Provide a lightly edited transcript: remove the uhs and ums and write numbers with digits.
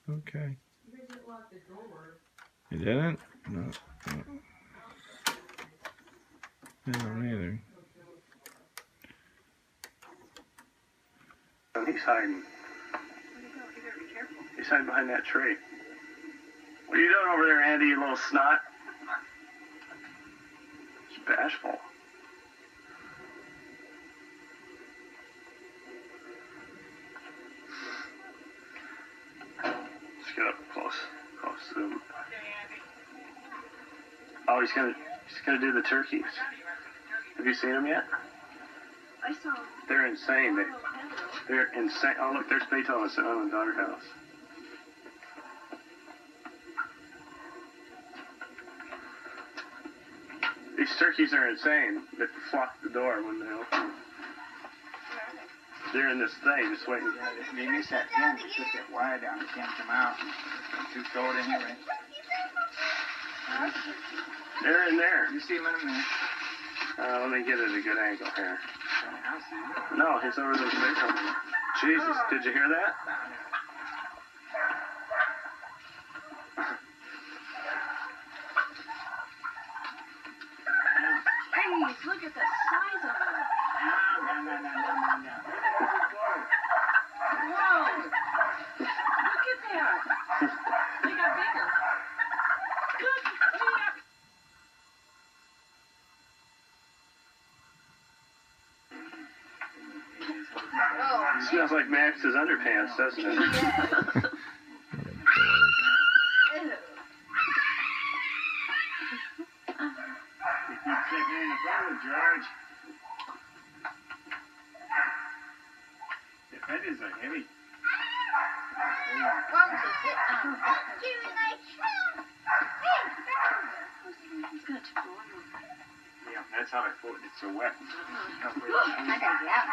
Okay. You didn't? No. No. I don't either. He's hiding. He's hiding behind that tree. What are you doing over there, Andy, you little snot? He's bashful. Let's get up close to him. Oh, he's gonna do the turkeys. Have you seen them yet? I saw them. They're insane. They're insane. Oh, look, there's Beethoven sitting on the doghouse. These turkeys are insane. They flock the door when they open. They're in this thing, just waiting. They miss that pin to put that wire down. They can't come out. It's too short anyway. They're in there. You see him in a minute. Let me get at a good angle here. I see him. No, he's over those big ones. Jesus, did you hear that? Please, look at the size of them. No. Whoa. Look at that. They got bigger. Look at It smells like Max's underpants, doesn't it? George. The feathers are heavy. Yeah, that's how I thought. It's so wet. I gotta get out.